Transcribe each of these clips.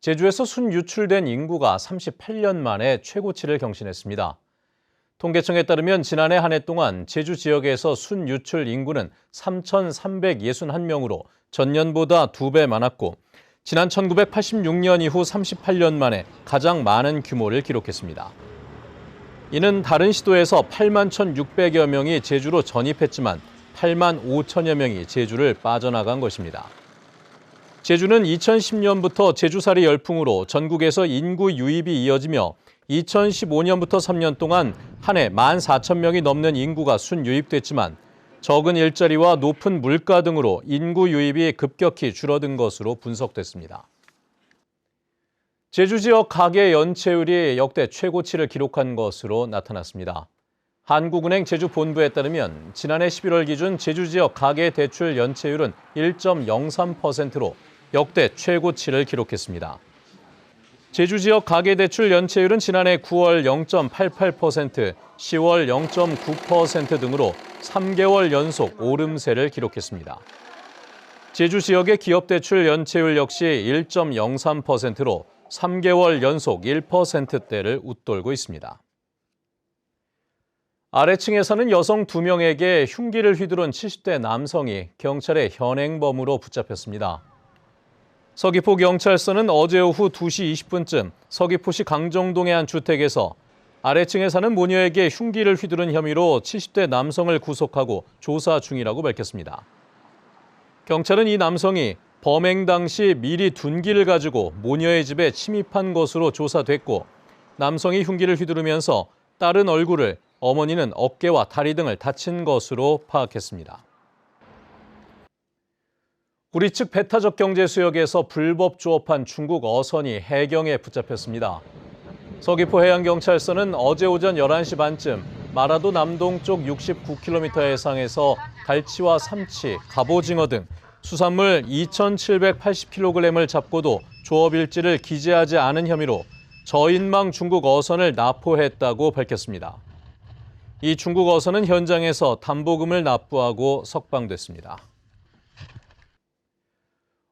제주에서 순유출된 인구가 38년 만에 최고치를 경신했습니다. 통계청에 따르면 지난해 한 해 동안 제주 지역에서 순유출 인구는 3,361명으로 전년보다 2배 많았고 지난 1986년 이후 38년 만에 가장 많은 규모를 기록했습니다. 이는 다른 시도에서 8만 1,600여 명이 제주로 전입했지만 8만 5천여 명이 제주를 빠져나간 것입니다. 제주는 2010년부터 제주살이 열풍으로 전국에서 인구 유입이 이어지며 2015년부터 3년 동안 한 해 14,000명이 넘는 인구가 순유입됐지만 적은 일자리와 높은 물가 등으로 인구 유입이 급격히 줄어든 것으로 분석됐습니다. 제주 지역 가계 연체율이 역대 최고치를 기록한 것으로 나타났습니다. 한국은행 제주본부에 따르면 지난해 11월 기준 제주 지역 가계 대출 연체율은 1.03%로 역대 최고치를 기록했습니다. 제주 지역 가계대출 연체율은 지난해 9월 0.88%, 10월 0.9% 등으로 3개월 연속 오름세를 기록했습니다. 제주 지역의 기업대출 연체율 역시 1.03%로 3개월 연속 1%대를 웃돌고 있습니다. 아래층에 사는 여성 2명에게 흉기를 휘두른 70대 남성이 경찰의 현행범으로 붙잡혔습니다. 서귀포경찰서는 어제 오후 2시 20분쯤 서귀포시 강정동의 한 주택에서 아래층에 사는 모녀에게 흉기를 휘두른 혐의로 70대 남성을 구속하고 조사 중이라고 밝혔습니다. 경찰은 이 남성이 범행 당시 미리 둔기를 가지고 모녀의 집에 침입한 것으로 조사됐고 남성이 흉기를 휘두르면서 딸은 얼굴을, 어머니는 어깨와 다리 등을 다친 것으로 파악했습니다. 우리 측 배타적 경제수역에서 불법 조업한 중국 어선이 해경에 붙잡혔습니다. 서귀포 해양경찰서는 어제 오전 11시 반쯤 마라도 남동쪽 69km 해상에서 갈치와 삼치, 갑오징어 등 수산물 2,780kg을 잡고도 조업 일지를 기재하지 않은 혐의로 저인망 중국 어선을 납포했다고 밝혔습니다. 이 중국 어선은 현장에서 담보금을 납부하고 석방됐습니다.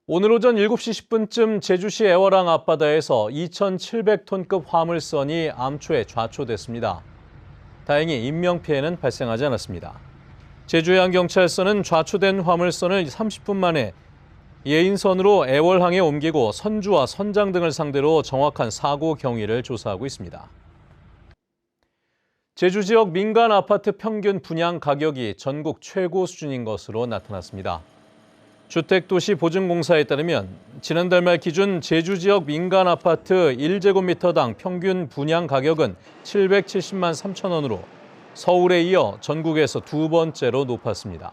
오늘 오전 7시 10분쯤 제주시 애월항 앞바다에서 2,700톤급 화물선이 암초에 좌초됐습니다. 다행히 인명피해는 발생하지 않았습니다. 제주해양경찰서는 좌초된 화물선을 30분 만에 예인선으로 애월항에 옮기고 선주와 선장 등을 상대로 정확한 사고 경위를 조사하고 있습니다. 제주 지역 민간 아파트 평균 분양 가격이 전국 최고 수준인 것으로 나타났습니다. 주택도시보증공사에 따르면 지난달 말 기준 제주 지역 민간 아파트 1제곱미터당 평균 분양 가격은 770만 3천 원으로 서울에 이어 전국에서 두 번째로 높았습니다.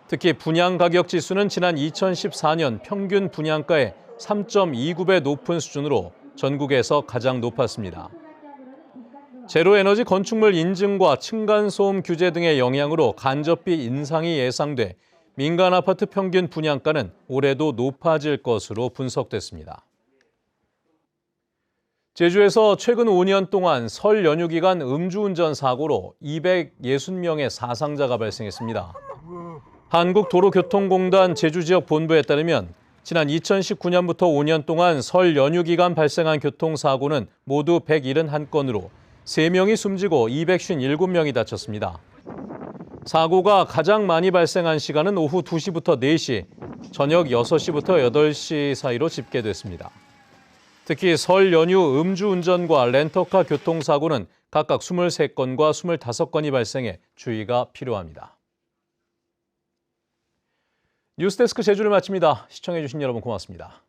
특히 분양 가격 지수는 지난 2014년 평균 분양가의 3.29배 높은 수준으로 전국에서 가장 높았습니다. 제로에너지 건축물 인증과 층간소음 규제 등의 영향으로 간접비 인상이 예상돼 민간 아파트 평균 분양가는 올해도 높아질 것으로 분석됐습니다. 제주에서 최근 5년 동안 설 연휴 기간 음주운전 사고로 260명의 사상자가 발생했습니다. 한국도로교통공단 제주지역 본부에 따르면 지난 2019년부터 5년 동안 설 연휴 기간 발생한 교통사고는 모두 171건으로 3명이 숨지고 257명이 다쳤습니다. 사고가 가장 많이 발생한 시간은 오후 2시부터 4시, 저녁 6시부터 8시 사이로 집계됐습니다. 특히 설 연휴 음주운전과 렌터카 교통사고는 각각 23건과 25건이 발생해 주의가 필요합니다. 뉴스데스크 제주를 마칩니다. 시청해주신 여러분 고맙습니다.